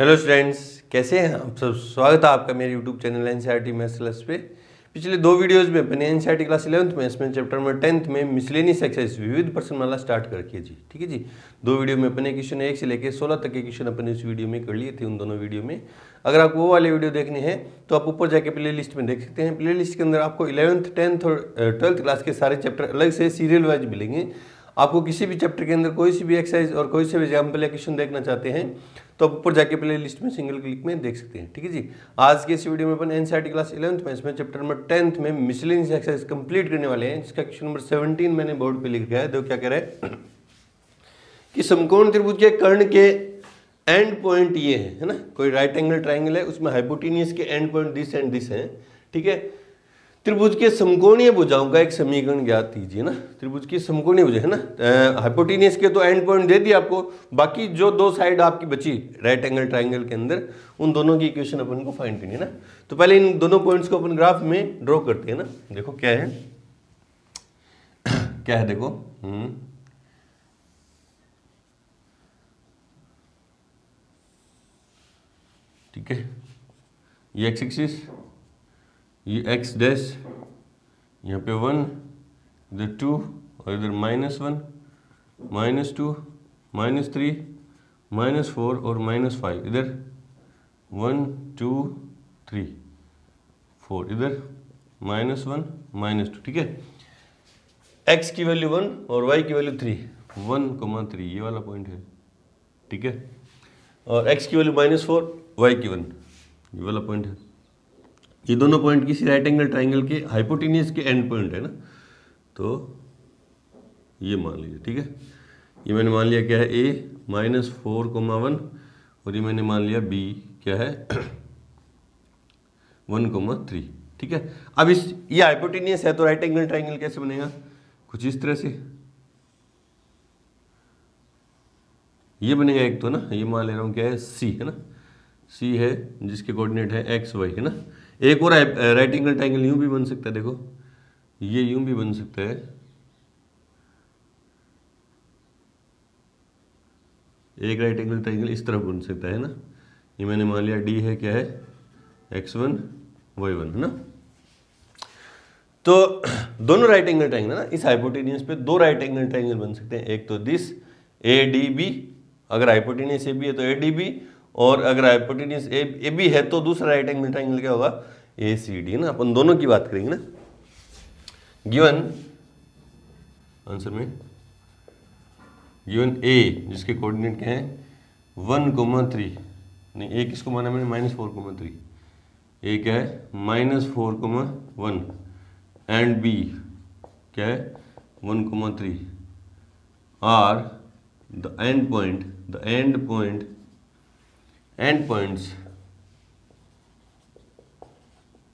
Hello students, कैसे हैं आप सब। स्वागत है आपका मेरे YouTube channel NCERT maths class पे। पिछले दो वीडियोस में अपने एनसीईआरटी क्लास 11th में इसमें चैप्टर नंबर 10th में मिसलेनियस एक्सरसाइज विविध प्रश्नमाला स्टार्ट कर रखी है जी। ठीक है जी। दो वीडियो में अपने क्वेश्चन 1 से लेकर 16 तक के क्वेश्चन अपने इस वीडियो में कर लिए थे। उन दोनों वीडियो में अगर आपको वो वाले वीडियो देखने हैं तो आप ऊपर जाके प्ले लिस्ट में देख सकते हैं। प्ले लिस्ट के अंदर आपको 11th 10th और 12th क्लास के सारे चैप्टर अलग से सीरियल वाइज मिलेंगे। आपको किसी भी चैप्टर के अंदर कोई सी भी एक्सरसाइज और कोई से भी एग्जाम्पल या क्वेश्चन देखना चाहते हैं तो आप ऊपर जाके प्ले लिस्ट में सिंगल क्लिक में देख सकते हैं। ठीक है जी। आज के इस वीडियो में अपन एनसीईआरटी क्लास 11th में इसमें चैप्टर नंबर 10th में मिसलेनियस एक्सरसाइज कंप्लीट करने वाले हैं, जिसका क्वेश्चन नंबर 17 मैंने बोर्ड पे लिख दिया है। देखो क्या कह रहा है कि समकोण त्रिभुज के कर्ण के एंड पॉइंट ये है ना। कोई राइट एंगल ट्राइंगल है, उसमें हाइपोटेनियस के and point this and this है। ठीक है। त्रिभुज के समकोणीय भुजाओं का एक समीकरण ज्ञात कीजिए ना। त्रिभुज की समकोणीय भुजा है ना, हाइपोटेनियस के तो एंड पॉइंट दे दिया आपको, बाकी जो दो साइड आपकी बची राइट एंगल ट्राइंगल के अंदर, उन दोनों की इक्वेशन अपन को फाइंड करनी है ना। तो पहले इन दोनों पॉइंट्स को अपन ग्राफ में ड्रॉ करते हैं ना। देखो क्या है, क्या है देखो, ठीक है। ये एक्स एक्सिस, ये एक्स डैश, यहाँ पे 1, इधर 2 और इधर -1, -2, -3, -4 और -5, इधर 1 2 3 4, इधर -1 -2। ठीक है। x की वैल्यू 1 और y की वैल्यू 3, 1,3 ये वाला पॉइंट है। ठीक है। और x की वैल्यू -4, y की 1 ये वाला पॉइंट है। ये दोनों पॉइंट किसी राइट एंगल ट्राइंगल के हाइपोटेनियस के एंड पॉइंट है ना। तो ये मान लीजिए। ठीक है। ये मैंने मान लिया क्या है, a -4,1 और ये मैंने मान लिया b क्या है 1,3। ठीक है। अब इस ये हाइपोटेनियस है तो राइट एंगल ट्राइंगल कैसे बनेगा, कुछ इस तरह से ये बनेगा एक तो ना। ये मान ले रहा हूँ क्या है, c है ना। c है जिसके कोऑर्डिनेट है x y है ना। एक और राइट एंगल ट्राइंगल यूं भी बन सकता है, देखो ये यूं भी बन सकता है। एक राइट एंगल ट्राइंगल इस तरफ बन सकता है ना। ये मैंने मान लिया d है क्या है x1 y1 है ना। तो दोनों राइट एंगल ट्राइंगल ना, इस हाइपोटेनियस पे दो राइट एंगल ट्राइंगल बन सकते हैं। एक तो दिस ADB, अगर हाइपोटेनियस AB है तो ADB, और अगर हाइपोटेनियस AB है तो दूसरा राइट एंगल ट्राइंगल क्या होगा, ACD है ना। अपन दोनों की बात करेंगे ना। गिवन आंसर में गिवन A जिसके कोऑर्डिनेट क्या है 1,3, नहीं A किसको माना मैंने -4,3, A क्या है -4,1 एंड B क्या है 1,3 are the end points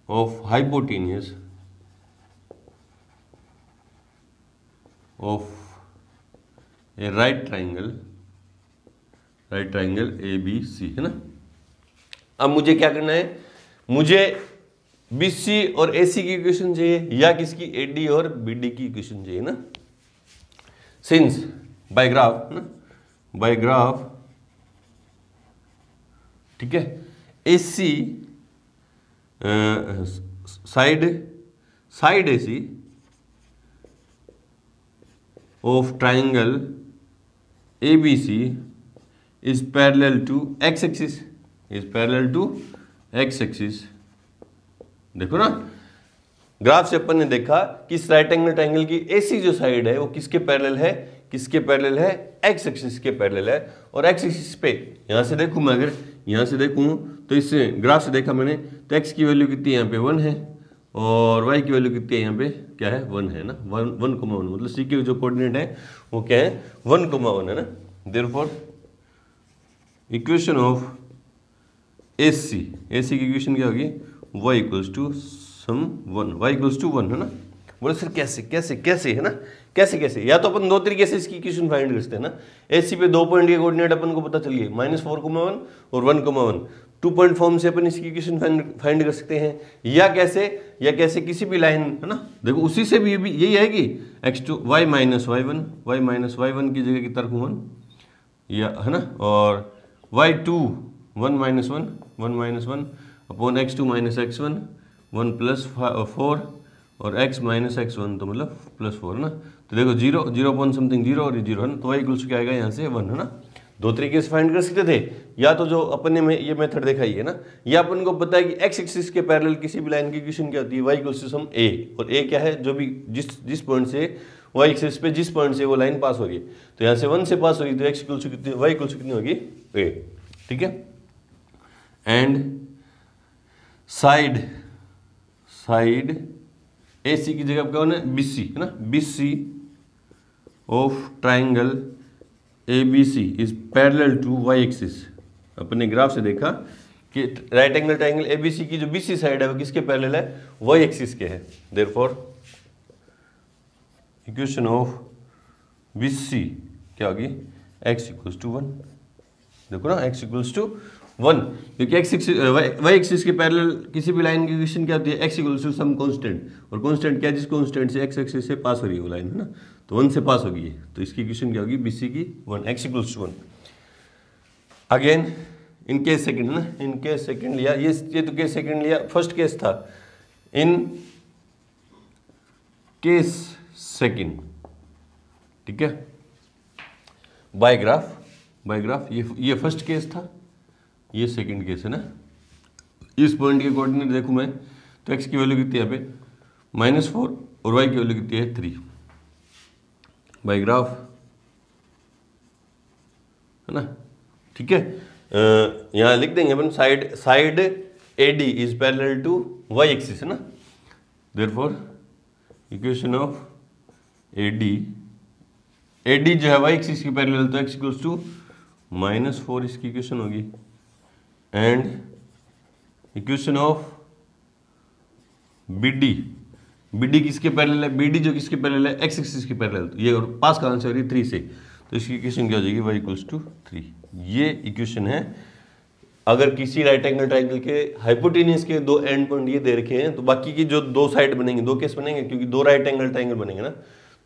of hypotenuse of a right triangle ABC है ना। अब मुझे क्या करना है, मुझे BC और AC की इक्वेशन चाहिए या किसकी AD और BD की इक्वेशन चाहिए ना। सिंस बाय ग्राफ ना, बाय ग्राफ, ठीक है, AC side AC of triangle ABC is parallel to x axis, देखो ना ग्राफ से अपन ने देखा कि इस राइट एंगल ट्राइंगल की AC जो साइड है वो किसके पैरेलल है, x एक्सिस के पैरेलल है। और x एक्सिस पे यहां से देखूं मैं, अगर यहां से देखूं तो इस ग्राफ से देखा मैंने तो x की वैल्यू कितनी है यहाँ पे 1 है और y की वैल्यू कितनी है यहाँ पे क्या है 1 है ना। 1,1 मतलब c के जो कोऑर्डिनेट है वो क्या है 1,1 है ना। देयरफॉर इक्वेशन ऑफ AC की इक्वेशन क्या होगी, y = 1 है ना। बोले सर कैसे है ना, कैसे या तो अपन दो तरीके से इसकी इक्वेशन फाइंड कर सकते हैं ना। AC पे दो पॉइंट के कोऑर्डिनेट अपन को पता चल गए -4,1 और 1,1, 2 पॉइंट फॉर्म से अपन इसकी इक्वेशन फाइंड कर सकते हैं। या कैसे किसी भी लाइन है ना, देखो उसी से भी यही आएगी x2 y - y1 की जगह की तरफ 1 या है ना, और y2 1 upon x2 minus x1, 1 plus 4 और x माइनस x1 तो मतलब प्लस 4 है ना। तो देखो 0 अपॉन समथिंग 0 और 0 है ना, तो वही इक्वल्स क्या आएगा यहाँ से 1 है ना। दो तरीके से फाइंड कर सकते थे, या तो जो अपन ने ये मेथड देखा ही है ना, या अपन को पता है कि x एक्सिस के पैरेलल किसी भी लाइन की इक्वेशन क्या होती है, y equals to some a, और a क्या है, जो भी जिस पॉइंट से y एक्सिस पे जिस पॉइंट से वो लाइन पास होगी, तो यहाँ से 1 से पास होगी तो x इक्वल्स टू कितनी, y इक्वल्स टू कितनी होगी a, ठीक है। एंड साइड AC की जगह क्या होना है, BC है ना, BC of triangle ABC is parallel to y axis. अपने ग्राफ से देखा कि राइट एंगल ट्राइंगल ABC की जो BC साइड है वो किसके पैरेलल है, y एक्सिस के है। देयरफॉर इक्वेशन ऑफ BC क्या होगी, x इक्वल्स टू 1। देखो ना x इक्वल्स टू 1, क्योंकि y एक्सिस के पैरेलल किसी भी लाइन की इक्वेशन क्या होती है, x equals to some constant, और कांस्टेंट क्या है, जिस कांस्टेंट से x एक्सिस से पास हो रही है वो लाइन है ना, तो 1 से पास होगी, तो इसकी इक्वेशन क्या होगी, BC की 1, x equals to 1। Again in case second है ना, इन केस सेकंड लिया, ये तो केस सेकंड लिया, फर्स्ट केस था। इन केस सेकंड, ठीक है, बाय ग्राफ ये फर्स्ट केस था, ये सेकंड केस है ना। इस पॉइंट के कोऑर्डिनेट देखूं मैं तो x की वैल्यू कितनी है यहाँ पे -4 और y की वैल्यू कितनी है 3 बाय ग्राफ है ना, ठीक है। यहाँ लिख देंगे अपन side AD is parallel to y axis है ना। देयरफॉर इक्वेशन ऑफ AD जो है y एक्सिस की पैरेलल, तो x इक्वल्स टू -4 इसकी इक्वेशन होगी। एंड इक्वेशन ऑफ BD किसके पैरेलल है, BD जो किसके पैरेलल है, x एक्सिस के पैरेलल, तो ये और पास का आंसर है 3 से, तो इसकी इक्वेशन क्या हो जाएगी, y इक्वल्स टू 3। ये इक्वेशन है। अगर किसी राइट एंगल ट्राइंगल के हाइपोटेन्यूज के दो एंड पॉइंट ये दे रखे हैं, तो बाकी की जो दो साइड बनेंगे, दो केस बनेंगे, क्योंकि दो राइट एंगल ट्राइंगल बनेंगे ना,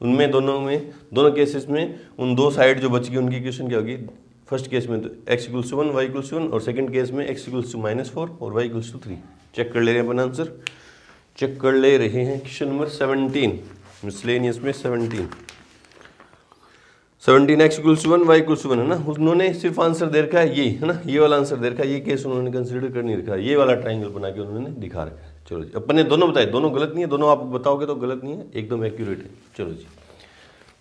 उनमें दोनों केसेस में उन दो साइड जो बच गई उनकी इक्वेशन क्या होगी, फर्स्ट केस में तो x equals to 1 y equals to 1, और सेकंड केस में x इक्वल्स टू -4 और y इक्वल्स टू 3। चेक कर ले रहे हैं अपन, आंसर चेक कर ले रहे हैं। क्वेश्चन नंबर 17 मिसलेनियस में 17 x equals to 1 y equals to 1 है ना। उन्होंने सिर्फ आंसर दे रखा है ये है ना, ये वाला आंसर दे रखा है, ये केस उन्होंने कंसीडर कर नहीं रखा, ये वाला ट्राइंगल बना के उन्होंने दिखा रखा है। चलो जी, अपन ने दोनों बताए, दोनों गलत नहीं है, दोनों आप बताओगे तो गलत नहीं है, एकदम एक्यूरेट है। चलो जी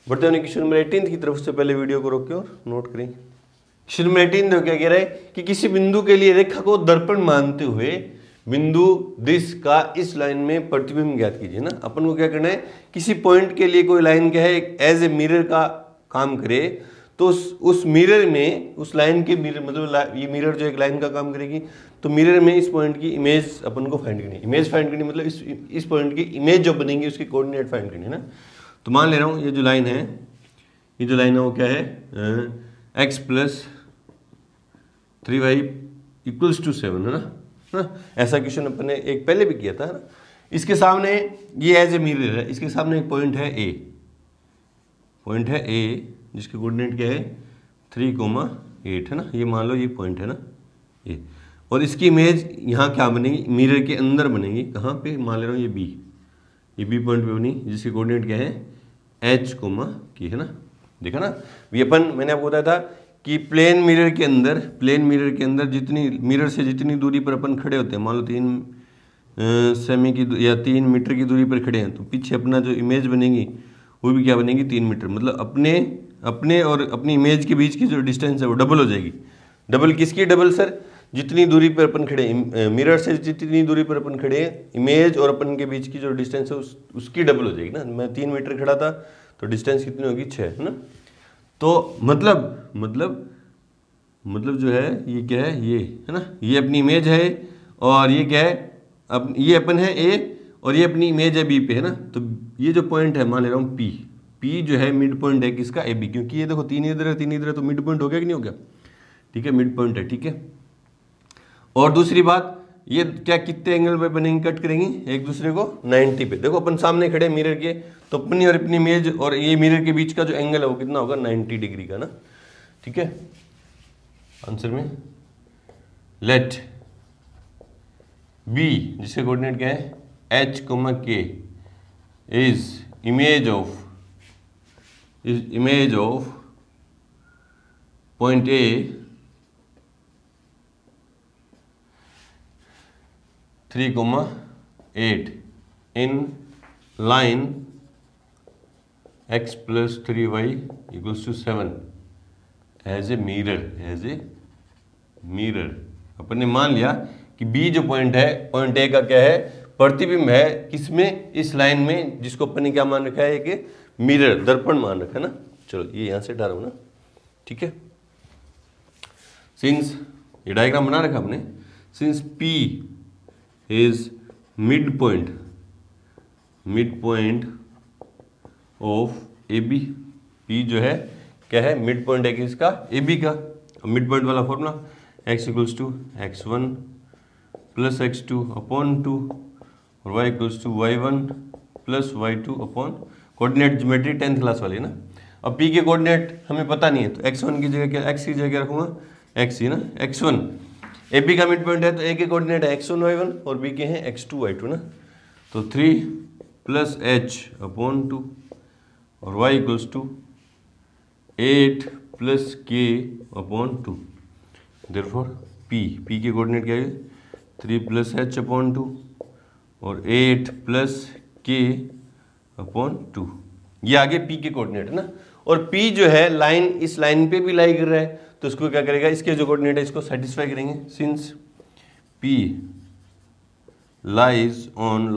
बढ़ते हैं क्वेश्चन नंबर 18 की तरफ से। पहले वीडियो को रोके और नोट करें। क्वेश्चन नंबर 18 देखो क्या कह रहा है कि किसी बिंदु के लिए रेखा को दर्पण मानते हुए बिंदु दिश का इस लाइन में प्रतिबिंब ज्ञात कीजिए ना। अपन को क्या करना है, किसी पॉइंट के लिए कोई लाइन क्या है, एज ए मिरर का काम करे, तो उस मिरर में, उस लाइन के मिरर, मतलब ये मिरर जो एक लाइन का काम करेगी, तो मिरर में इस पॉइंट की इमेज अपन को फाइंड करनी है। इमेज फाइंड करनी मतलब इस पॉइंट की इमेज जो बनेगी उसकी कोऑर्डिनेट फाइंड करनी है ना। तो मान ले रहा हूँ ये जो लाइन है, वो क्या है, x plus 3y equals to 7 है ना। ऐसा क्वेश्चन अपन ने एक पहले भी किया था ना। इसके सामने ये एज ए मिरर है, इसके सामने एक पॉइंट है A, जिसके कोऑर्डिनेट क्या है 3,8 है ना। ये मान लो ये पॉइंट है ना ये, और इसकी इमेज यहाँ क्या बनेगी, मिरर के अंदर बनेगी। कहाँ पे, मान ले रहा हूँ ये B पॉइंट पे बनी, जिसके कोऑर्डिनेट क्या है H, की है ना। देखा ना, ये अपन मैंने आपको बताया था कि प्लेन मिरर के अंदर जितनी मिरर से जितनी दूरी पर अपन खड़े होते हैं, मान लो 3 सेमी की या 3 मीटर की दूरी पर खड़े हैं, तो पीछे अपना जो इमेज बनेगी वो भी क्या बनेगी 3 मीटर। मतलब अपने और अपनी इमेज के बीच की जो डिस्टेंस है वो डबल हो जाएगी। डबल किसकी डबल सर, जितनी दूरी पर अपन खड़े, मिरर से जितनी दूरी पर अपन खड़े हैं, इमेज और अपन के बीच की जो डिस्टेंस है उसकी डबल हो जाएगी ना। मैं 3 मीटर खड़ा था तो डिस्टेंस कितनी होगी 6 है ना। तो मतलब जो है ये क्या है, ये है ना, ये अपनी इमेज है, और ये क्या है, अब ये अपन है A और ये अपनी इमेज है B पे है ना। तो ये जो पॉइंट है, मान ले रहा हूँ P जो है मिड पॉइंट है किसका, AB, क्योंकि ये देखो 3 इधर है 3 इधर है, तो मिड पॉइंट हो गया कि नहीं हो गया, ठीक है, मिड पॉइंट है, ठीक है। और दूसरी बात, ये क्या कितने एंगल पे बनेंगे, कट करेंगी एक दूसरे को 90 पे। देखो अपन सामने खड़े मिरर के, तो अपनी और अपनी इमेज और ये मिरर के बीच का जो एंगल है वो कितना होगा 90 डिग्री का ना, ठीक है। आंसर में लेट बी जिसके कोऑर्डिनेट क्या है H comma K is image of point A 3,8 in line x plus 3y equals to 7 as a mirror. अपन ने मान लिया कि B जो पॉइंट है, पॉइंट A का क्या है, प्रतिबिंब है किसमें, इस लाइन में, जिसको अपन ने क्या मान रखा है कि मिरर, दर्पण मान रखा है ना। चलो ये यहां से हटा रहा हूं ना, ठीक है। सिंस ये डायग्राम बना रखा हमने, since P is mid point of A B, P जो है क्या है, मिड पॉइंट है किसका, ए बी का। मिड पॉइंट वाला formula x equals to x1 plus x2 upon 2 और y equals to y1 plus y2 upon, coordinate geometry 10th class वाली ना। अब p के कोऑर्डिनेट हमें पता नहीं है, तो x1 की जगह क्या, x की जगह क्या रखूंगा, x ही ना, x1 ए बी का मिड पॉइंट है, तो a के कोऑर्डिनेट है x1 y1 और b के हैं x2 y2 ना। तो 3 प्लस h अपॉन 2 और y इक्वल्स टू 8 प्लस के अपॉन 2। देयरफॉर p के कोऑर्डिनेट क्या है, 3 प्लस h अपॉन 2 और 8 प्लस के अपॉन 2। ये आगे p के कोऑर्डिनेट है ना। और p जो है लाइन, इस लाइन पे भी लाई कर रहा है, तो इसको क्या करेगा, इसके जो कोऑर्डिनेट है इसको सेटिस्फाई करेंगे। Since p lies on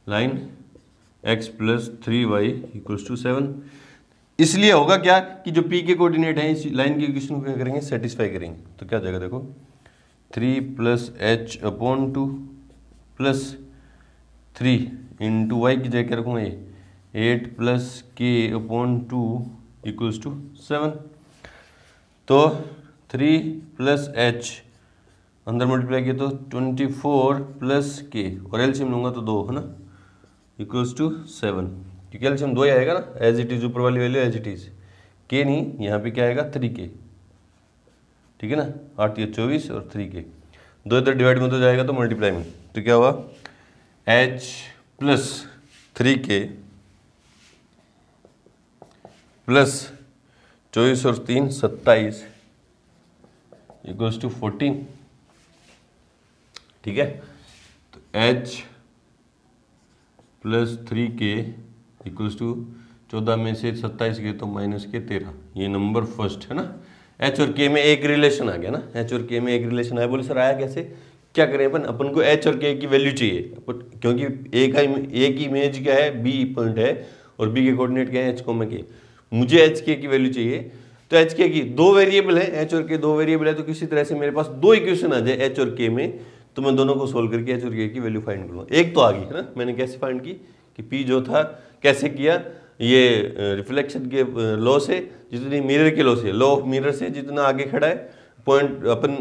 line x plus 3y equals to 7, इसलिए होगा क्या कि जो p के कोऑर्डिनेट हैं इस लाइन के इक्वेशन को क्या करेंगे, सेटिस्फाई करेंगे। तो क्या जाएगा देखो, 3 plus h upon 2 plus 3 into y की जगह क्या रखूँगा, ये 8 प्लस के अपॉन 2 इक्वल्स टू 7। तो 3 प्लस h अंदर मल्टीप्लाई किया तो 24 प्लस के, और एलसीएम लूंगा तो 2 है ना, इक्वल्स टू 7, क्योंकि एलसीएम 2 ही आएगा ना, एज इट इज ऊपर वाली वैल्यू एज इट इज, के नहीं, यहाँ पे क्या आएगा 3k, ठीक है ना। 8 या 24 और 3k, 2 इधर डिवाइड में तो जाएगा तो मल्टीप्लाई में, तो क्या हुआ h प्लस 3k प्लस 24 और 3 27 इक्वल्स टू 14, ठीक है। तो h plus 3k equals to 14 में से 27 गए तो माइनस के 13, ये नंबर फर्स्ट है ना। h और k में एक रिलेशन आ गया ना, h और k में एक रिलेशन आया। बोले सर आया कैसे, क्या करें अपन को h और k की वैल्यू चाहिए, क्योंकि a की इमेज क्या है, b पॉइंट है और b के कोऑर्डिनेट क्या है, h कोमा k। मुझे h k की वैल्यू चाहिए, तो h k की 2 वेरिएबल है, h और k 2 वेरिएबल है, तो किसी तरह से मेरे पास 2 इक्वेशन आ जाए h और k में, तो मैं दोनों को सोल्व करके h और k की वैल्यू फाइंड करूँगा। एक तो आ गई है ना, मैंने कैसे फाइंड की कि p जो था कैसे किया, ये रिफ्लेक्शन के लॉ से, जितनी मिरर के लॉ से, लॉ ऑफ मिरर से जितना आगे खड़ा है पॉइंट, अपन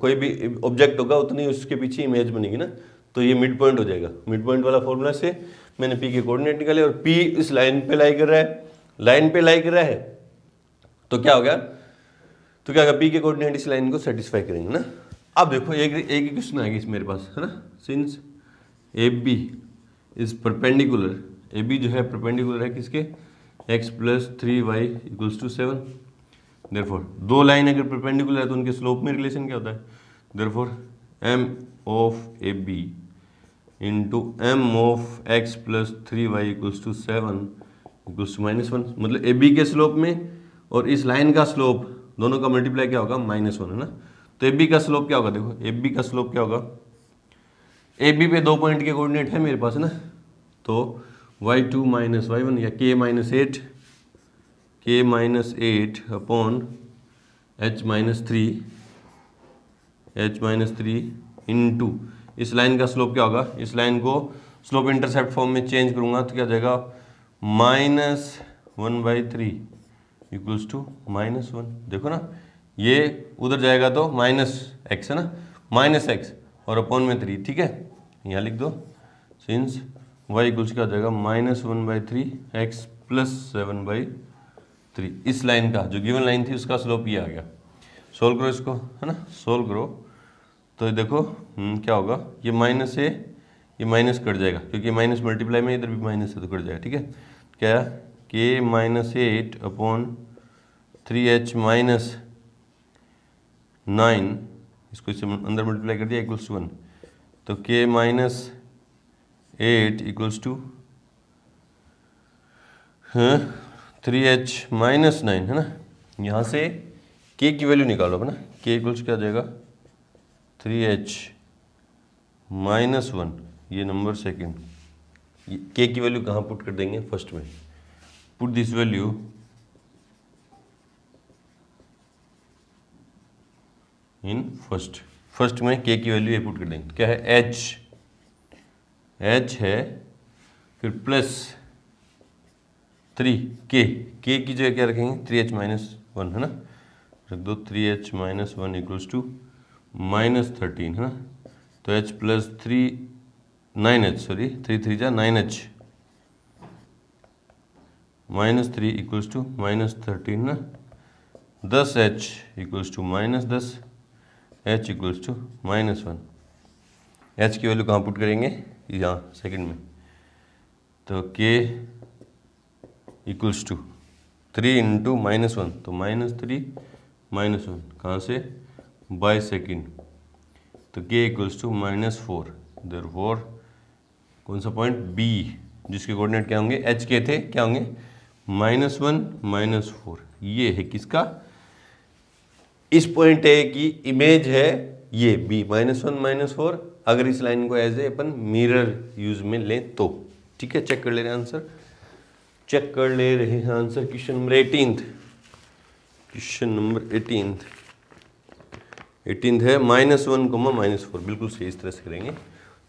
कोई भी ऑब्जेक्ट होगा उतनी उसके पीछे इमेज बनेगी ना, तो ये मिड पॉइंट हो जाएगा। मिड पॉइंट वाला फॉर्मूला से मैंने p के कोऑर्डिनेट निकाले, और p इस लाइन पे लाई कर रहा है, लाइन पे लाई कर रहा है, तो क्या हो गया, तो क्या होगा, p के कोऑर्डिनेट इस लाइन को सेटिस्फाई करेंगे ना। अब देखो एक क्वेश्चन आएगी मेरे पास है ना, since A B is perpendicular, A B जो है परपेंडिकुलर है किसके, x plus 3y equals to 7। Therefore 2 line अगर परपेंडिकुलर है तो उनके स्लोप में रिलेशन क्या होता है, therefore m of A B into m of x plus 3y equals to 7 equals to -1। मतलब ए बी के स्लोप में और इस लाइन का स्लोप दोनों का मल्टीप्लाई क्या होगा, -1 है ना। तो ए बी का स्लोप क्या होगा, देखो ए बी का स्लोप क्या होगा, ए बी पे 2 पॉइंट के कोऑर्डिनेट है मेरे पास है ना, तो y2 माइनस y1 या k minus 8 upon h minus 3 into इस लाइन का स्लोप क्या होगा, इस लाइन को स्लोप इंटरसेप्ट फॉर्म में चेंज करूंगा तो क्या जाएगा, -1/3 इक्वल्स टू -1। देखो ना, ये उधर जाएगा तो -x है ना, -x और अपॉन में 3, ठीक है, यहाँ लिख दो। सिंस y इक्वल्स क्या हो जाएगा, -1/3 x प्लस 7/3। इस लाइन का जो गिवन लाइन थी उसका स्लोप ये आ गया। सोल्व करो इसको, है ना, सोल्व करो तो ये देखो क्या होगा, ये माइनस है, ये माइनस कट जाएगा क्योंकि माइनस मल्टीप्लाई में इधर भी माइनस है तो कट जाएगा, ठीक है। क्या के माइनस 8 अपॉन 3h माइनस 9, इसको इससे अंदर मल्टीप्लाई कर दिया इक्वल्स टू 1, तो के minus 8 equals to 3h minus 9, है ना। यहाँ से के की वैल्यू निकालो अपना, के इक्वल्स क्या आ जाएगा 3h माइनस 1, ये नंबर सेकंड, के की वैल्यू कहाँ पुट कर देंगे, फर्स्ट में, put this value in first में के की वैल्यू ये पुट कर देंगे, क्या है h है, फिर प्लस 3 के की जगह क्या रखेंगे 3h माइनस 1, है ना, रख दो 3h minus 1 equals to minus 13, है ना, तो h प्लस 9h, सॉरी 3 3 जा 9h minus 3 equals to minus 13 ना, 10h equals to minus 10, h equals to minus 1, h की वैल्यू कहाँ पुट करेंगे, यहाँ सेकंड में, तो k equals to 3 into minus 1, तो माइनस 3 माइनस 1 कहाँ से, बाई सेकेंड, तो k equals to minus 4, therefore कौन सा पॉइंट B, जिसके कोऑर्डिनेट क्या होंगे, h के थे, क्या होंगे -1 -4, ये है किसका, इस पॉइंट ए की इमेज है ये B, -1 -4, अगर इस लाइन को एज ए अपन मिरर यूज में लें तो, ठीक है। चेक कर ले रहे हैं आंसर, चेक कर ले रहे हैं answer, question number 18, question number 18 है -1 -4, बिल्कुल सही, इस तरह से करेंगे।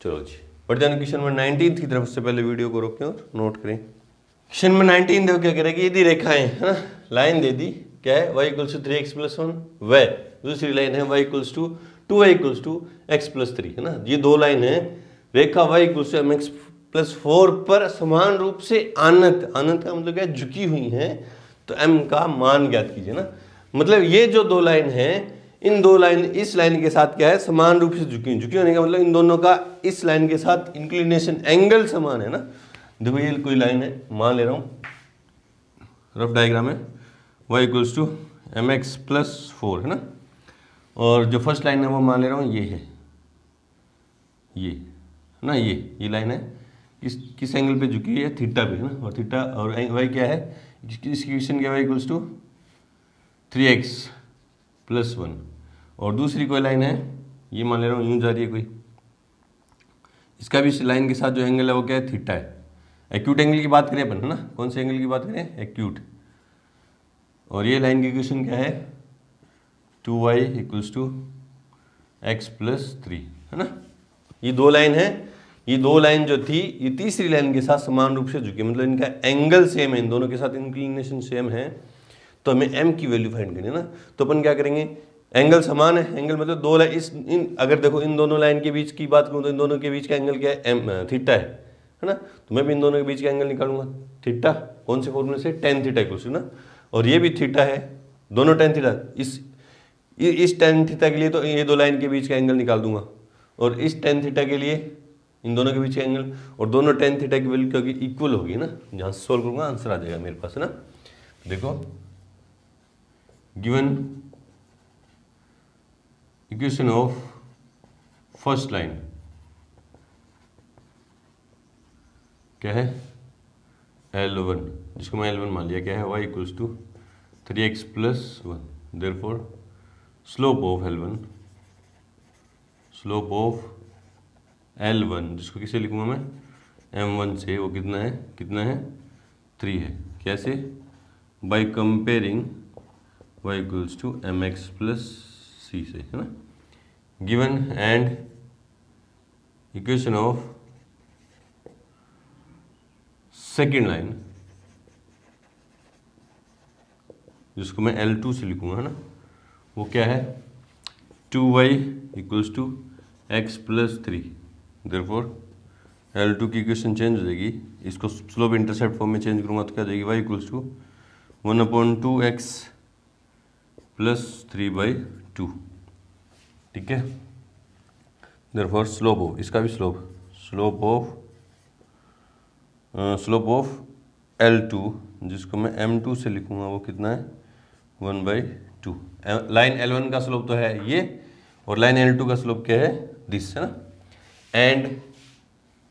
चलो जी, बढ़ जाने क्वेश्चन नंबर 19 की तरफ से पहले वीडियो को रोकें और नोट करें। क्वेश्चन नंबर 19 देखो क्या करेगी, यदि रेखाएं, है ना, लाइन दे दी, क्या है y equals to 3x plus 1, व दूसरी लाइन है y equals to 2y equals to x plus 3, है ना, ये दो लाइन है, रेखा y equals to mx plus 4 पर समान रूप से आनत का मतलब क्या, झुकी हुई है, तो m का मान ज्ञात कीजिए ना, मतलब ये जो दो लाइन है, इन दो लाइन इस लाइन के साथ क्या है, समान रूप से झुकी होने का मतलब इन दोनों का इस लाइन के साथ इंक्लिनेशन एंगल समान है ना। देखो ये कोई लाइन है, मान ले रहा हूँ, रफ डायग्राम है, y equals to mx plus 4, है ना, और जो फर्स्ट लाइन है वो मान ले रहा हूँ ये है, ये है ना, ये लाइन है, किस एंगल पे झुकी है, थीटा पे, है ना, और थीटा और y क्या है, इसकी इक्वेशन क्या है, y equals to 3x plus 1, और दूसरी कोई लाइन है, ये मान ले रहा हूँ यूँ जा रही है कोई, इसका भी इस लाइन के साथ जो एंगल है वो क्या है, थीटा है। एक्यूट एंगल की बात करें अपन, है ना, कौन से एंगल की बात करें, एक्यूट, और ये लाइन की इक्वेशन क्या है, 2y equals to x plus 3, है ना। ये दो लाइन है, ये दो लाइन जो थी ये तीसरी लाइन के साथ समान रूप से झुकी, मतलब इनका एंगल सेम है, इन दोनों के साथ इंक्लिनेशन सेम है, तो हमें m की वैल्यू फाइंड करनी है ना। तो अपन क्या करेंगे, एंगल समान है, एंगल मतलब दो लाइन, अगर देखो इन दोनों लाइन के बीच की बात करूँ तो इन दोनों के बीच का एंगल क्या है, थीटा है ना, तो मैं भी इन दोनों के बीच का एंगल निकालूंगा, थीटा, कौन से फॉर्मूले से, tan थीटा इक्वल्स टू ना, और ये भी थीटा है, दोनों tan थीटा, इस tan थीटा के लिए तो ये दो लाइन के बीच का एंगल निकाल दूंगा, और इस tan थीटा के लिए इन दोनों के बीच का एंगल, और दोनों tan थीटा की वैल्यू क्योंकि इक्वल होगी ना, जहाँ से सोल्व करूंगा आंसर आ जाएगा मेरे पास, है ना। देखो given equation of first line क्या है, L1, जिसको मैं L1 मान लिया, क्या है, y equals to 3x plus 1, therefore slope of L1, जिसको किसे लिखूंगा मैं, m1 से, वो कितना है 3 है, कैसे, by comparing y equals to mx plus c से, है ना। Given and equation of second line, जिसको मैं L2 से लिखूंगा, है ना, वो क्या है, 2y equals to x plus 3, therefore L2 की इक्वेशन चेंज हो जाएगी, इसको स्लोप इंटरसेप्ट फॉर्म में चेंज करूंगा तो क्या जाएगी, y equals to 1/2x plus 3/2, 2, ठीक है। देयरफॉर स्लोप ऑफ, इसका भी स्लोप ऑफ L2, जिसको मैं M2 से लिखूंगा, वो कितना है 1/2। लाइन L1 का स्लोप तो है ये, और लाइन L2 का स्लोप क्या है दिस, है ना। एंड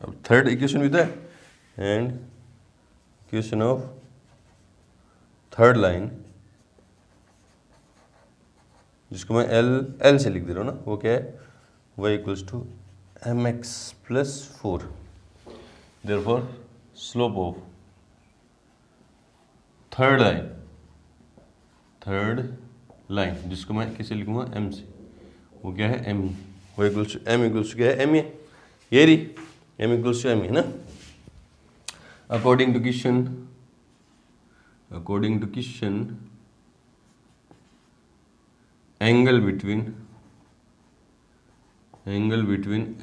अब थर्ड इक्वेशन भी था, and equation of third line, जिसको मैं L से लिख दे रहा हूँ ना, वो क्या है y = mx + 4। Therefore slope of third line, जिसको मैं किसे लिखूंगा m से, वो क्या है m, y = m क्या है m, ये रही m = m, है ना। According to question angle between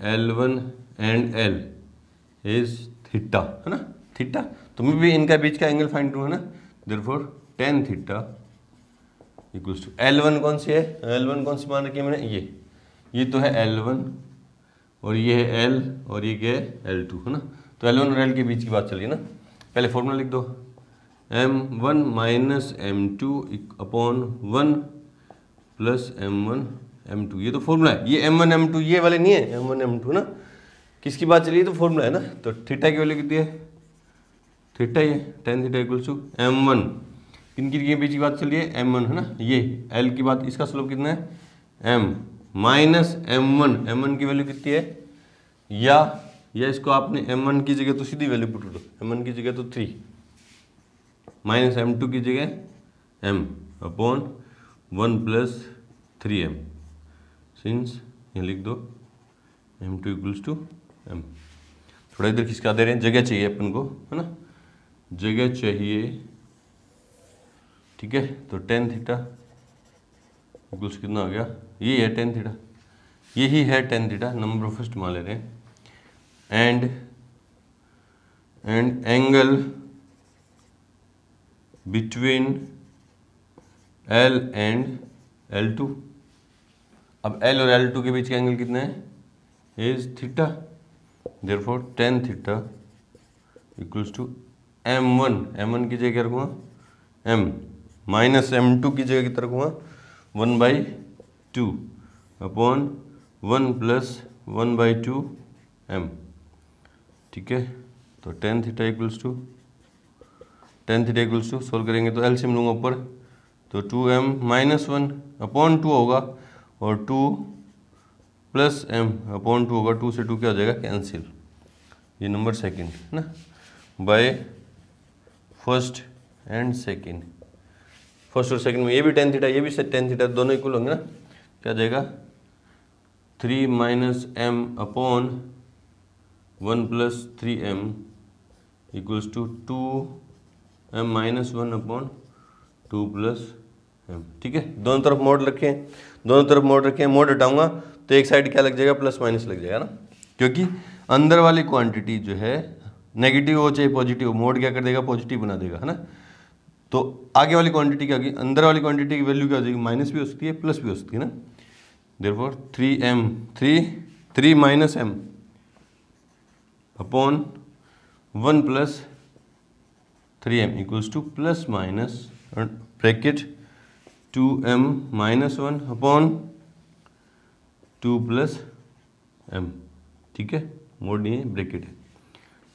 L1 and L is theta, है ना। थीटा, तुम्हें भी इनका बीच का एंगल फाइंड करना है ना। देयरफॉर tan थीटा = L1 कौन सी है, L1 कौन सी मान रखी है मैंने, ये तो है L1, और ये है L, और ये क्या है L2, है ना। तो L1 और L के बीच की बात चलिए ना। पहले फॉर्मूला लिख दो, M1 - M2 / 1 + M1 M2, ये तो फॉर्मूला है। ये M1 M2 ये वाले नहीं है, M1 M2 ना, किसकी बात चलिए, तो फॉर्मूला है ना। तो थीटा की वैल्यू कितनी है, थीटा ये tan थीटा = M1, किनकी के बीच की बात चल रही है M1, है ना। ये L की बात, इसका स्लोप कितना है M - M1 की वैल्यू कितनी है, या इसको आपने M1 की जगह तो सीधी वैल्यू पुट करो, M1 की जगह तो 3 - M2 की जगह M / 1 + 3M, सिंस ये लिख दो M2 = M। थोड़ा इधर खिसका दे रहे हैं, जगह चाहिए अपन को, है ना, जगह चाहिए, ठीक है। तो tan थीटा कितना हो गया, ये है tan थीटा, यही है tan थीटा, नंबर फर्स्ट मान ले रहे हैं। And angle between L and L2, अब L और L2 के बीच का एंगल कितना है is theta. Therefore tan theta = M1 की जगह क्या रखूँगा M - M2 की जगह कितना रखूँगा 1/2 / 1 + 1/2 M, ठीक है। तो tan थीटा सोल्व करेंगे तो एलसीएम लूँगा ऊपर, तो 2M - 1 / 2 होगा, और 2 + M / 2 होगा, 2 से 2 क्या हो जाएगा कैंसिल, ये नंबर सेकंड, है ना। By first and second, first और सेकंड में ये भी tan थीटा, ये भी tan थीटा, दोनों इक्वल होंगे ना, क्या आ जाएगा 3 - M / 1 + 3M = 2M - 1 / 2 + M, ठीक है। दोनों तरफ मोड रखें, मोड हटाऊंगा तो एक साइड क्या लग जाएगा +- लग जाएगा ना, क्योंकि अंदर वाली क्वांटिटी जो है नेगेटिव हो चाहे पॉजिटिव, मोड क्या कर देगा पॉजिटिव बना देगा, है ना। तो आगे वाली क्वांटिटी क्या होगी, अंदर वाली क्वांटिटी की वैल्यू क्या हो जाएगी, माइनस भी हो सकती है प्लस भी हो सकती है ना। Therefore 3 - M / 1 + 3M = bracket 2M - 1 / 2 + M, ठीक है। मोड नहीं है, ब्रैकेट है।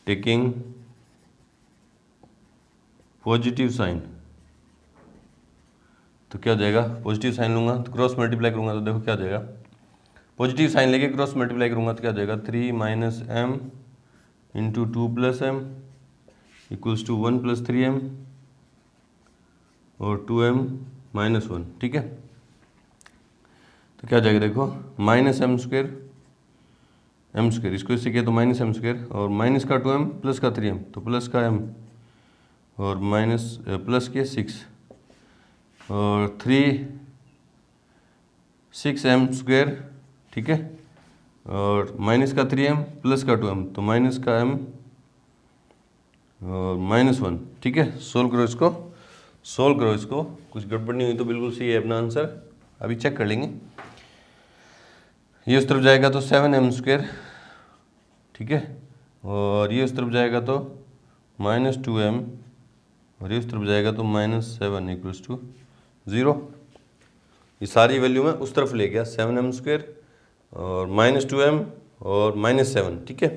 टेकिंग पॉजिटिव साइन, तो क्या हो जाएगा, पॉजिटिव साइन लूंगा तो क्रॉस मल्टीप्लाई करूंगा, तो देखो क्या हो जाएगा, पॉजिटिव साइन लेके क्रॉस मल्टीप्लाई करूंगा तो क्या हो जाएगा 3 - M × 2 + M = 1 + 3M और 2M - 1, ठीक है। तो क्या हो जाएगा देखो -M², इसको इससे किया तो -M², और माइनस का 2M प्लस का 3M, तो प्लस का M और माइनस प्लस के 6 और 6M², ठीक है, और माइनस का 3M प्लस का 2M, तो माइनस का M और -1, ठीक है। सोल्व करो इसको, कुछ गड़बड़ नहीं हुई तो बिल्कुल सही है अपना आंसर, अभी चेक कर लेंगे। ये उस तरफ जाएगा तो 7m², ठीक है, और ये उस तरफ जाएगा तो -2m, और ये उस तरफ जाएगा तो -7 = 0। ये सारी वैल्यू मैं उस तरफ ले गया, 7m² और -2m और -7, ठीक है।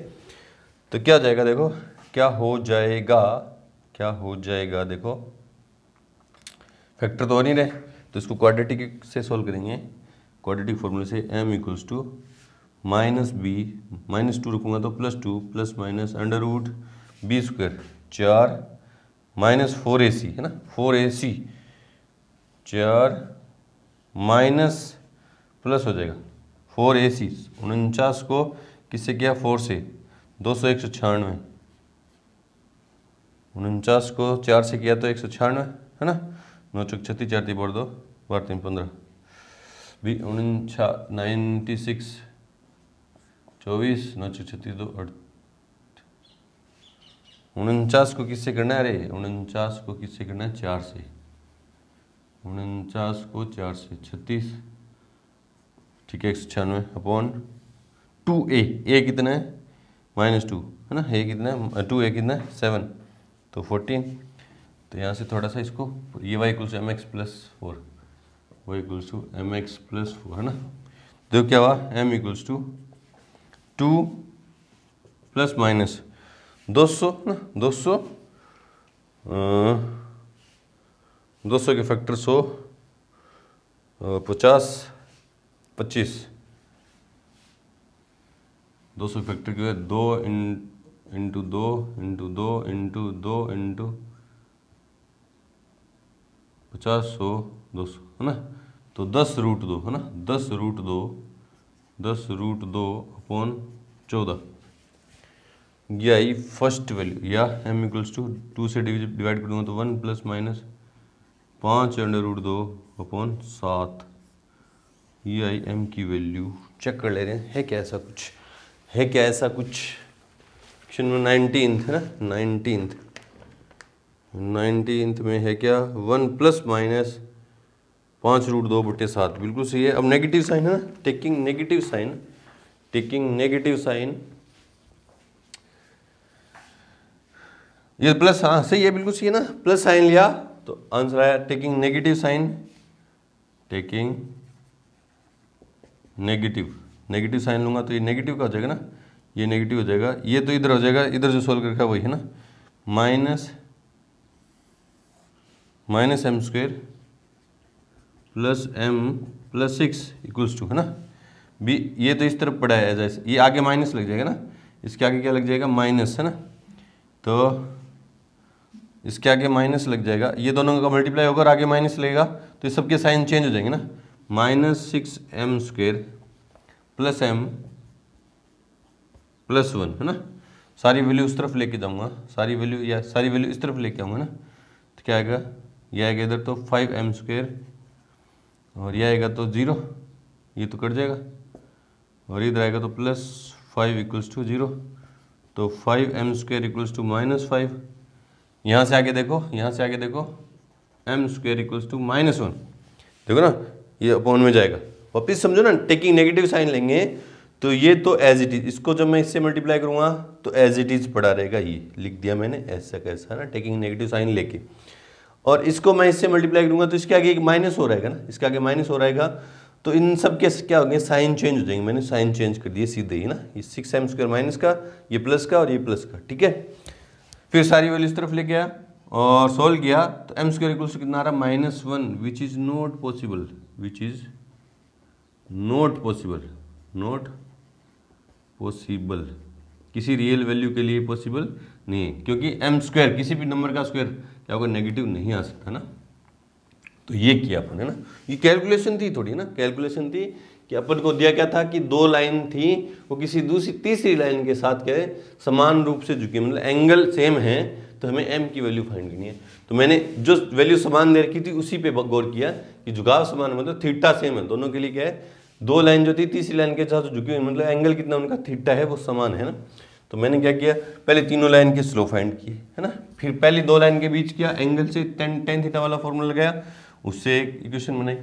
तो क्या जाएगा, देखो क्या हो जाएगा, क्या हो जाएगा, देखो फैक्टर तो हो नहीं रहे, तो इसको क्वाड्रेटिक से सॉल्व करेंगे। क्वाड्रेटिक फॉर्मूले से m = -b, -2 रखूँगा तो +2 + -√b², 4 -4ac है ना, 4ac, 4 माइनस प्लस हो जाएगा 4ac, 49 को किससे किया, 4 से, 200 196, 49 को 4 से किया तो 196 है ना, 9 चौक 36, 4 3 2 12 3 15, 96, 24, 9 चौक 36 2 8, 49 को किससे करना है, अरे 49 को किससे करना है, 4 से, 49 को 4 से 36, ठीक है, 196/2a, a कितना है, -2 है ना, a कितना है, 2a कितना है, 7, तो 14। तो यहाँ से थोड़ा सा इसको, ये y = mx+4, y = mx+4 है ना। देखो क्या हुआ, m = 2 ± 200 ना, 200 के फैक्टर 100, 50, 25, 200 के फैक्टर क्या है, 2 × 2 × 2 × 2 × 50, 100, 200 है ना। तो 10√2 है ना, 10√2, 10√2/14, ये आई फर्स्ट वैल्यू। या m = 2 से डिवाइड करूँगा तो 1 ± 5√2/7, ये आई m की वैल्यू। चेक कर ले रहे हैं, है क्या ऐसा कुछ, है क्या ऐसा कुछ। क्वेश्चन में 19th है ना, 19th में है क्या, 1 ± 5√2/7, बिल्कुल सही है। अब नेगेटिव साइन है ना, टेकिंग नेगेटिव साइन, ये प्लस, हाँ सही है, बिल्कुल सही है ना, प्लस साइन लिया तो आंसर आया taking negative sign, taking negative sign लूंगा तो ये नेगेटिव का हो जाएगा ना, ये नेगेटिव हो जाएगा, ये तो इधर हो जाएगा, इधर जो सोल्व कर रखा है वही है ना, -m² + m + 6 = है ना, बी, ये तो इस तरफ पड़ा है जैसे, ये आगे माइनस लग जाएगा ना, इसके आगे क्या लग जाएगा, माइनस है ना, तो इसके आगे माइनस लग जाएगा, ये दोनों का मल्टीप्लाई होकर आगे माइनस लगेगा, तो ये सबके साइन चेंज हो जाएंगे ना, -6m² + m + 1 है ना। सारी वैल्यू उस तरफ लेके जाऊंगा, सारी वैल्यू इस तरफ लेके आऊँगा ना, तो क्या आएगा, ये आएगा इधर तो 5m² और ये आएगा तो 0, ये तो कट जाएगा, और इधर आएगा तो +5 = 0, तो 5m² = -5। यहाँ से आगे देखो, m² = -1, देखो ना, ये अपॉन में जाएगा। वापिस समझो ना, टेकिंग नेगेटिव साइन लेंगे तो ये तो एज इट इज, इसको जब मैं इससे मल्टीप्लाई करूँगा तो एज इट इज पड़ा रहेगा, ये लिख दिया मैंने ऐसा कैसा ना, टेकिंग नेगेटिव साइन लेके, और इसको मैं इससे मल्टीप्लाई करूँगा तो इसके आगे एक माइनस हो रहेगा ना, इसके आगे माइनस हो रहेगा, तो इन सब के क्या होंगे, साइन चेंज हो जाएंगे। मैंने साइन चेंज कर दिए सीधे ही ना, ये 6m² माइनस का, ये प्लस का और ये प्लस का, ठीक है। फिर सारी वैल्यू इस तरफ ले गया और सोल्व किया तो m² = कितना आ रहा, -1, विच इज नॉट पॉसिबल, किसी रियल वैल्यू के लिए पॉसिबल नहीं है, क्योंकि m² किसी भी नंबर का स्क्वायर क्या होगा, नेगेटिव नहीं आ सकता ना। तो ये किया अपन है ना, ये कैलकुलेशन थी थोड़ी ना, कैलकुलेशन थी कि अपन को दिया क्या था कि दो लाइन थी, वो किसी तीसरी लाइन के साथ क्या है, समान रूप से झुकी, मतलब एंगल सेम है, तो हमें m की वैल्यू फाइंड करनी है। तो मैंने जो वैल्यू समान दे रखी थी उसी पे गौर किया कि झुकाव समान, मतलब थीटा सेम है दोनों के लिए, क्या है, दो लाइन जो थी तीसरी लाइन के साथ झुकी हुई, मतलब एंगल कितना उनका थीटा है वो समान है ना। तो मैंने क्या किया, पहले तीनों लाइन के स्लोप फाइंड किए है ना, फिर पहली दो लाइन के बीच किया एंगल से tan थीटा वाला फॉर्मूला लगाया, उससे एक इक्वेशन बनाई,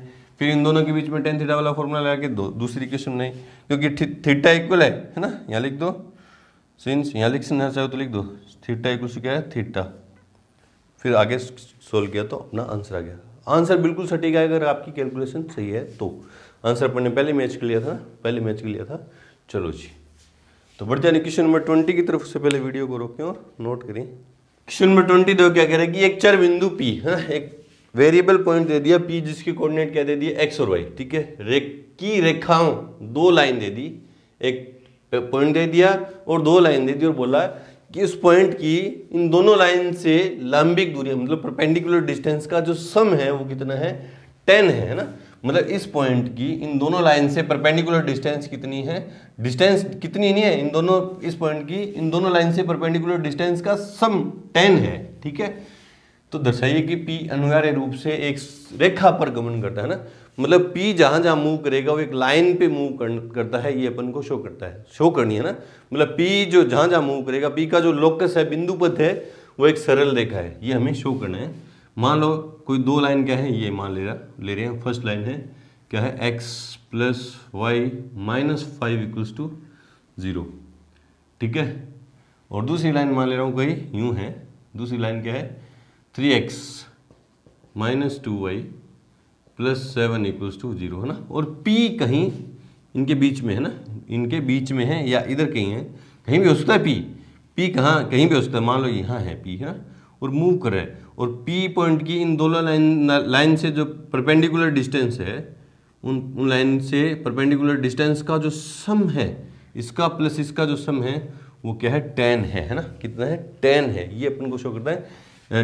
फिर इन दोनों के बीच में टेन थीटा वाला फॉर्मूला लगा के दूसरी इक्वेशन नहीं, क्योंकि थीटा इक्वल है ना, यहाँ लिख दो, सिंस यहाँ लिखना चाहो तो लिख दो थीटा इक्वल क्या है थीटा, फिर आगे सोल्व किया तो अपना आंसर आ गया। आंसर बिल्कुल सटीक आएगा अगर आपकी कैलकुलेशन सही है तो। आंसर अपन ने पहले मैच कर लिया था, चलो जी। तो बढ़ते हैं क्वेश्चन नंबर 20 की तरफ। से पहले वीडियो को रोकें और नोट करें। क्वेश्चन नंबर 20 दो क्या कह रहा है कि एक चर बिंदु P है, एक वेरिएबल पॉइंट दे दिया P जिसकी कोऑर्डिनेट क्या दे दिए x और y, ठीक है। रेखाओं दो लाइन दे दी, एक पॉइंट दे दिया और दो लाइन दे दी और बोला कि इस पॉइंट की इन दोनों लाइन से लंबिक दूरी मतलब परपेंडिकुलर डिस्टेंस का जो सम है वो कितना है 10 है ना। मतलब इस पॉइंट की इन दोनों लाइन से परपेंडिकुलर डिस्टेंस कितनी है, डिस्टेंस कितनी नहीं है इन दोनों, इस पॉइंट की इन दोनों लाइन से परपेंडिकुलर डिस्टेंस का सम 10 है, ठीक है। तो दर्शाइए कि P अनिवार्य रूप से एक रेखा पर गमन करता है ना, मतलब P जहां जहां मूव करेगा वो एक लाइन पे मूव करता है, ये अपन को शो करता है, शो करनी है ना। मतलब P जो जहां जहां मूव करेगा, P का जो लोकस है, बिंदु पथ है, वो एक सरल रेखा है, ये हमें शो करना है। मान लो कोई दो लाइन क्या है, ये मान ले रहे हैं। फर्स्ट लाइन है क्या है x + y - 5 = 0, ठीक है। और दूसरी लाइन मान ले रहा हूँ कोई यूं है, दूसरी लाइन क्या है 3x - 2y + 7 = 0 है ना। और P कहीं इनके बीच में है ना, इनके बीच में है या इधर कहीं है, कहीं भी हो सकता है P कहाँ कहीं भी हो सकता है। मान लो यहाँ है P है ना, और मूव कर रहा है, और P पॉइंट की इन दोनों लाइन से जो परपेंडिकुलर डिस्टेंस है, उन लाइन से परपेंडिकुलर डिस्टेंस का जो सम है, इसका प्लस इसका जो सम है वो क्या है 10 है ना। कितना है 10 है, ये अपन को शो करता है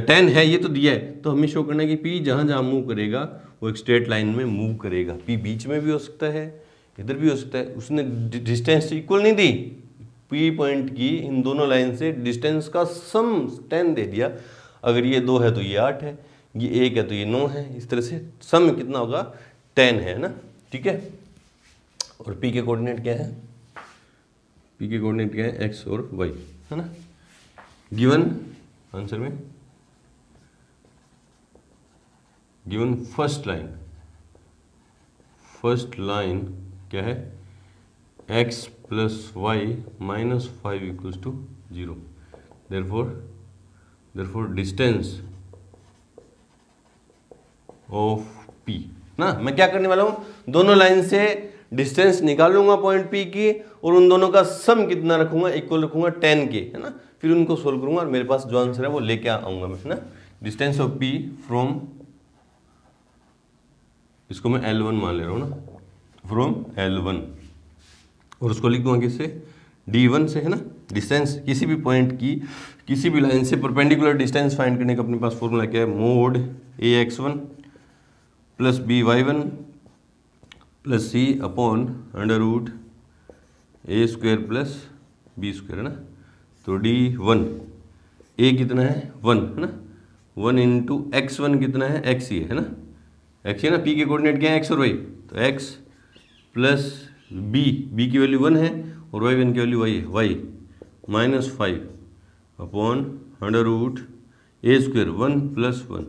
10 है, ये तो दिया है। तो हमें शो करना है कि P जहाँ जहाँ मूव करेगा वो एक स्ट्रेट लाइन में मूव करेगा। P बीच में भी हो सकता है, इधर भी हो सकता है। उसने डिस्टेंस इक्वल नहीं दी, P पॉइंट की इन दोनों लाइन से डिस्टेंस का सम 10 दे दिया। अगर ये 2 है तो ये 8 है, ये 1 है तो ये 9 है, इस तरह से सम कितना होगा 10 है ना, ठीक है। और P के कोऑर्डिनेट क्या है, P के कोऑर्डिनेट क्या है x और y है ना। गिवन आंसर में गिवन फर्स्ट लाइन क्या है x + y - 5 = 0। therefore distance of P ना, मैं क्या करने वाला हूँ, दोनों लाइन से डिस्टेंस निकालूंगा पॉइंट P की, और उन दोनों का सम कितना रखूंगा, इक्वल रखूंगा 10 के है ना। फिर उनको सोल्व करूंगा और मेरे पास जो आंसर है वो लेके आऊंगा मैं है ना। डिस्टेंस ऑफ P फ्रॉम, इसको मैं L1 मान ले रहा हूँ ना, फ्रॉम L1, और उसको लिख दूंगा किससे D1 से है ना। डिस्टेंस किसी भी पॉइंट की किसी भी लाइन से परपेंडिकुलर डिस्टेंस फाइंड करने का अपने पास फॉर्मूला क्या है, mode AX1 + BY1 + C upon √ A² + B² है ना। तो D1 A कितना है 1 है ना, 1 × X1 कितना है x ही है ना, x है ना। P के कोऑर्डिनेट क्या है x और y, तो x + b की वैल्यू 1 है और y1 की वैल्यू y है, y - 5 अपॉन √ A² 1 + 1।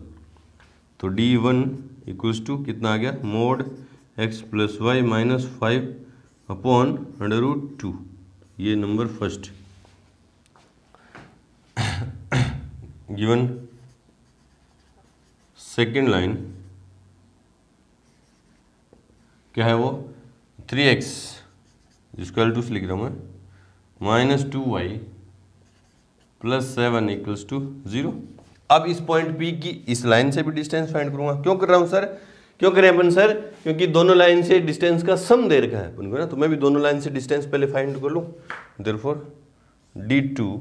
तो D1 = कितना आ गया, मोड x + y - 5 अपॉन √2। ये number first. Given second line क्या है वो 3x जिसको L2 से लिख रहा हूँ मैं -2y + 7 = 0। अब इस पॉइंट P की इस लाइन से भी डिस्टेंस फाइंड करूंगा। क्यों कर रहा हूँ सर, क्यों करें अपन सर, क्योंकि दोनों लाइन से डिस्टेंस का सम दे रखा है अपन को ना। तो मैं भी दोनों लाइन से डिस्टेंस पहले फाइंड कर लूँ। देयरफॉर D2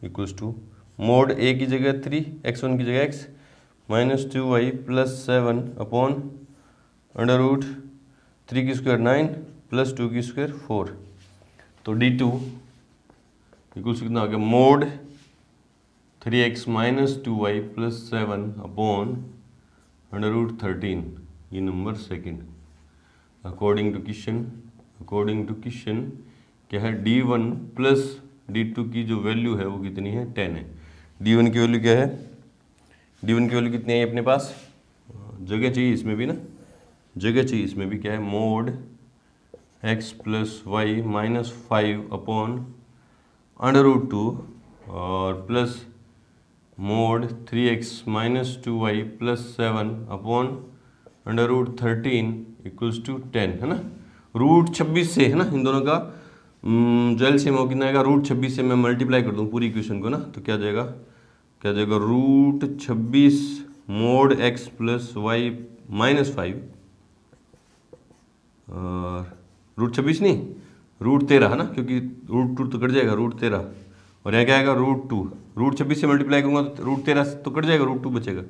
= मोड A की जगह 3, x1 की जगह x -2y + 7 अपॉन √3² 9 + 2² 4। तो D2 = कितना आ गया, मोड 3x - 2y + 7 अपॉन √13। ये number second. According to question क्या है, D1 + D2 की जो वैल्यू है वो कितनी है 10 है। D1 की वैल्यू क्या है, D1 की वैल्यू कितनी है अपने पास, जगह चाहिए इसमें भी ना, जगह चाहिए, इसमें भी क्या है, mod x plus y minus 5 upon √2 और plus mod 3x minus 2y plus 7 upon √13 equals to 10, है ना। √26 से, है ना, इन दोनों का जो एलसीएम हो कितना आएगा, √26 से मैं मल्टीप्लाई कर दूँ पूरी इक्वेशन को ना, तो क्या जाएगा, √26 mod x plus y minus 5 और √26 नहीं, √13, है ना, क्योंकि √2 तो कट जाएगा, √13 और यहाँ क्या आएगा, √2, √26 से मल्टीप्लाई करूँगा तो √13 तो कट जाएगा, √2 बचेगा,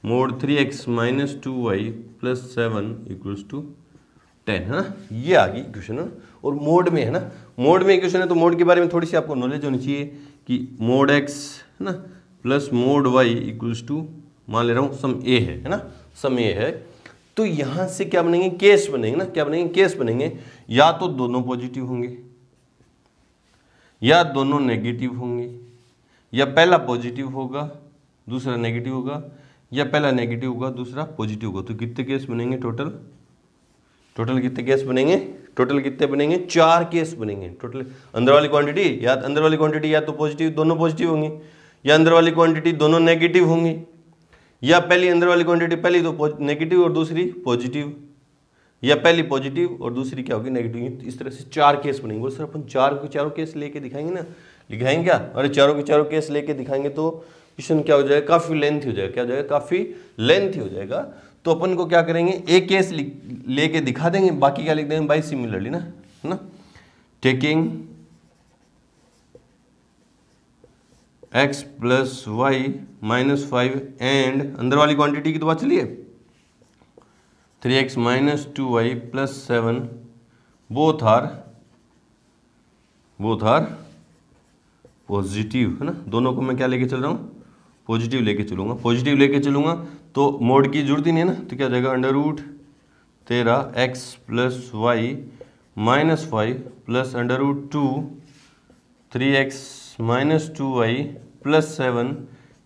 mod 3x minus 2y plus 7 equals to 10, है ना। ये आ गई इक्वेशन, है और मोड में, है ना, मोड में इक्वेशन है तो मोड के बारे में थोड़ी सी आपको नॉलेज होनी चाहिए कि मोड x, है ना, plus mod y equals to, मान ले रहा हूँ सम a है ना, सम a है, तो यहाँ से क्या बनेंगे, केस बनेंगे ना, क्या बनेंगे, केस बनेंगे, या तो दोनों पॉजिटिव होंगे या दोनों नेगेटिव होंगे, या पहला पॉजिटिव होगा दूसरा नेगेटिव होगा, या पहला नेगेटिव होगा दूसरा पॉजिटिव होगा। तो कितने केस बनेंगे टोटल, कितने केस बनेंगे, टोटल कितने बनेंगे, 4 केस बनेंगे टोटल। अंदर वाली क्वांटिटी या तो पॉजिटिव, दोनों पॉजिटिव होंगे, या अंदर वाली क्वांटिटी दोनों नेगेटिव होंगे, या पहली अंदर वाली क्वांटिटी पहली तो नेगेटिव और दूसरी पॉजिटिव, या पहली पॉजिटिव और दूसरी क्या होगी, नेगेटिव। इस तरह से 4 केस बनेंगे। बोल सर अपन चारों केस लेके दिखाएंगे ना, दिखाएंगे क्या, अरे चारों केस लेके दिखाएंगे तो क्वेश्चन क्या हो जाएगा, काफी लेंथी हो जाएगा, क्या हो जाएगा, काफी लेंथी हो जाएगा। तो अपन को क्या करेंगे, एक केस लेके दिखा देंगे, बाकी क्या लिख देंगे, बाई सिमिलरली ना, है ना, taking x plus y minus 5 and अंदर वाली क्वांटिटी की तो बात चलिए 3x minus 2y plus 7 both are positive, है ना। दोनों को मैं क्या लेके चल रहा हूँ, पॉजिटिव लेके चलूंगा, तो मोड की जरूरत ही नहीं है ना, तो क्या जाएगा, √13 x plus y minus 5 plus √2 3x minus 2y plus 7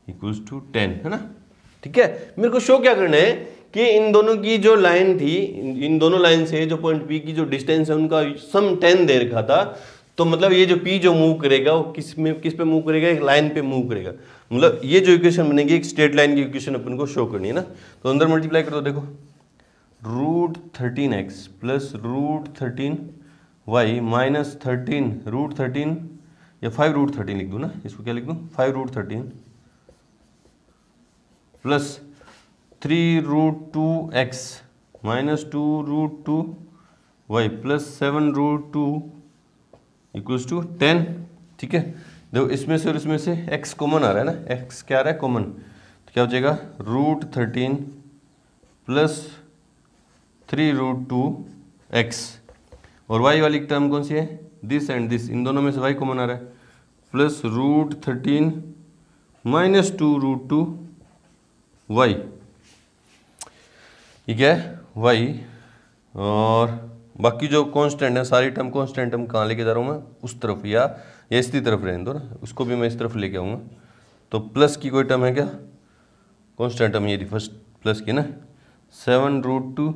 equals to 10, है ना। ठीक है, मेरे को शो क्या करना है कि इन दोनों की जो लाइन थी, इन दोनों लाइन से जो पॉइंट P की जो डिस्टेंस है उनका सम 10 दे रखा था, तो मतलब ये जो P जो मूव करेगा वो किस पे मूव करेगा, एक लाइन पे मूव करेगा। मतलब ये जो इक्वेशन बनेगी एक स्ट्रेट लाइन की इक्वेशन अपन को शो करनी है ना। तो अंदर मल्टीप्लाई कर दो, देखो √13x प्लस √13y माइनस 13 √13 या 5√13 लिख दूँ ना, इसको क्या लिख दूँ, 5√13 plus 3√2x minus 2√2y plus 7√2 equals to 10। ठीक है, देखो इसमें से और इसमें से x कॉमन आ रहा है ना, x क्या आ रहा है, कॉमन, तो क्या हो जाएगा, √13 प्लस 3√2x और y वाली टर्म कौन सी है, दिस एंड दिस, इन दोनों में से y कॉमन आ रहा है, प्लस √13 माइनस 2√2y, ठीक है, y, और बाकी जो कांस्टेंट है सारी टर्म कांस्टेंट हम कहाँ लेके जा रहा हूँ मैं, उस तरफ या इसी तरफ रहने दो ना, उसको भी मैं इस तरफ लेके आऊँगा। तो प्लस की कोई टर्म है क्या, कांस्टेंट टर्म ये फर्स्ट प्लस की ना, 7√2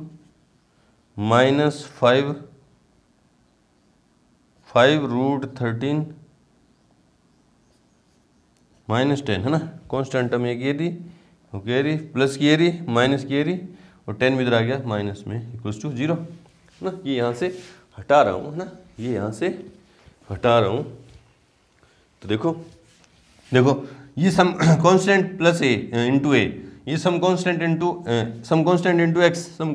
माइनस 5√13 माइनस 10, है ना, कांस्टेंट टर्म एक ये दी, ओके रही, प्लस की ये रही, माइनस की ये रही, और 10 भी इधर आ गया माइनस में इक्वल्स टू 0, ना। ये यहाँ से हटा रहा हूँ, है ना, ये यहाँ से हटा रहा हूँ। तो देखो ये some constant plus a into A, ये some constant into x, some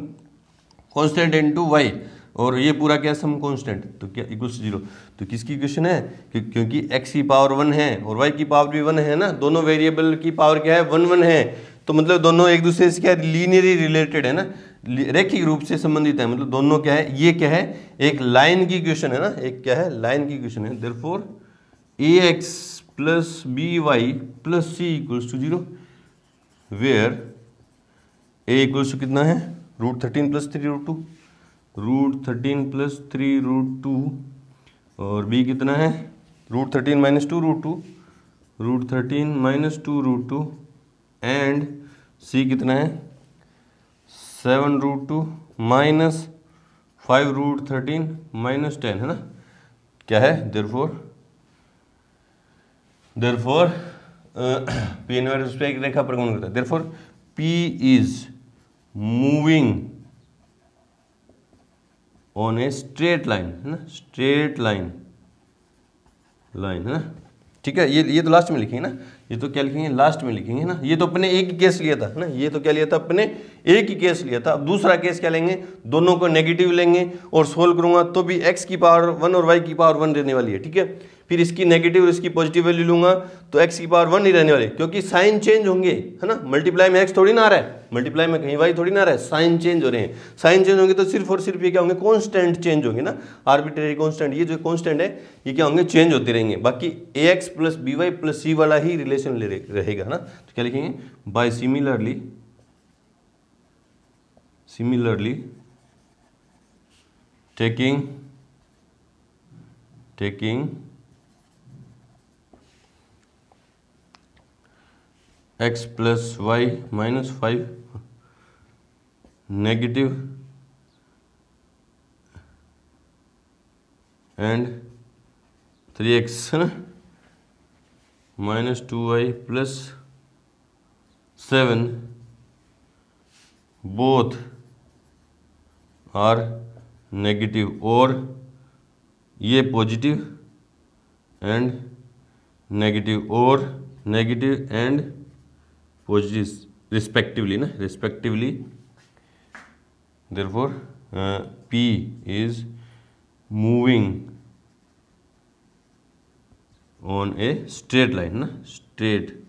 constant into y, और ये पूरा क्या सम कांस्टेंट, तो क्या इक्वल्स 0। तो किसकी इक्वेशन है, क्योंकि x की पावर 1 है और y की पावर भी 1 है ना, दोनों वेरिएबल की पावर क्या है, 1 1 है, तो मतलब दोनों एक दूसरे से क्या लीनियरली रिलेटेड है ना, रैखिक रूप से संबंधित है, मतलब दोनों क्या है, ये क्या है, एक लाइन की इक्वेशन है ना, एक क्या है, लाइन की इक्वेशन है। Therefore ax plus by plus c equals to 0, where a equals to कितना है, √13 प्लस 3√2, √13 प्लस 3√2, और b कितना है, √13 माइनस 2√2, √13 माइनस 2√2, एंड c कितना है, 7√2 -5√13 -10 है ना, क्या है, देयरफॉर पी इनवर्स उस पर एक रेखा पर घूमने करता है, therefore P is moving on a straight line है ना, स्ट्रेट लाइन है ना, ठीक है। ये तो लास्ट में लिखेंगे ना, ये तो क्या लिखेंगे, लास्ट में लिखेंगे ना। ये तो अपने एक ही केस लिया था ना, ये तो क्या लिया था, अपने एक ही केस लिया था। अब दूसरा केस क्या लेंगे, दोनों को नेगेटिव लेंगे और सोल्व करूंगा तो भी x की पावर 1 और y की पावर 1 रहने वाली है, ठीक है। फिर इसकी नेगेटिव और इसकी पॉजिटिव वैल्यू लूंगा तो x की पावर 1 ही रहने वाली, क्योंकि साइन चेंज होंगे है ना। मल्टीप्लाई में x थोड़ी ना आ रहा है, मल्टीप्लाई में कहीं y थोड़ी ना आ रहा है, साइन चेंज हो रहे हैं। साइन चेंज होंगे तो सिर्फ और सिर्फ ये क्या होंगे, कांस्टेंट चेंज होंगे ना, आर्बिट्रेरी कांस्टेंट। ये जो कांस्टेंट है ये क्या होंगे, चेंज होते रहेंगे। बाकी ax plus by plus c वाला ही रिलेशन रहेगा ना। तो क्या लिखेंगे, by similarly taking x plus y minus 5 negative and 3x है ना minus 2y plus 7 both are negative, और ये पॉजिटिव एंड नेगेटिव और नेगेटिव एंड पॉजिटिव रिस्पेक्टिवली ना, respectively. Therefore P is moving on a straight line ना, straight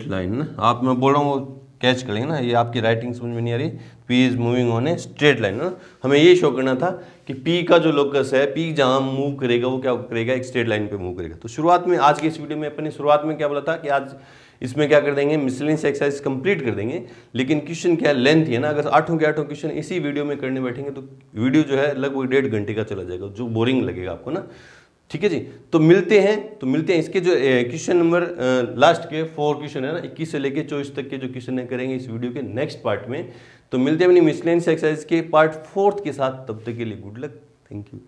line ना। आप मैं बोल रहा हूँ वो कैच कर लेंगे ना, ये आपकी राइटिंग समझ में नहीं आ रही। P is moving on a straight line ना, हमें ये शो करना था कि P का जो लोकस है, P जहां मूव करेगा वो क्या करेगा, एक स्ट्रेट लाइन पे मूव करेगा। तो शुरुआत में आज के इस वीडियो में अपने शुरुआत में क्या बोला था कि आज इसमें क्या कर देंगे, मिसलेनियस एक्सरसाइज कंप्लीट कर देंगे। लेकिन क्वेश्चन क्या लेंथ है ना, अगर 8 के 8 क्वेश्चन इसी वीडियो में करने बैठेंगे तो वीडियो जो है लगभग 1.5 घंटे का चला जाएगा, जो बोरिंग लगेगा आपको ना, ठीक है जी। तो मिलते हैं इसके जो क्वेश्चन नंबर लास्ट के 4 क्वेश्चन है ना, 21 से लेके 24 तक के जो क्वेश्चन है करेंगे इस वीडियो के नेक्स्ट पार्ट में। तो मिलते हैं अपनी मिसलेनियस एक्सरसाइज के पार्ट 4 के साथ, तब तक के लिए गुड लक, थैंक यू।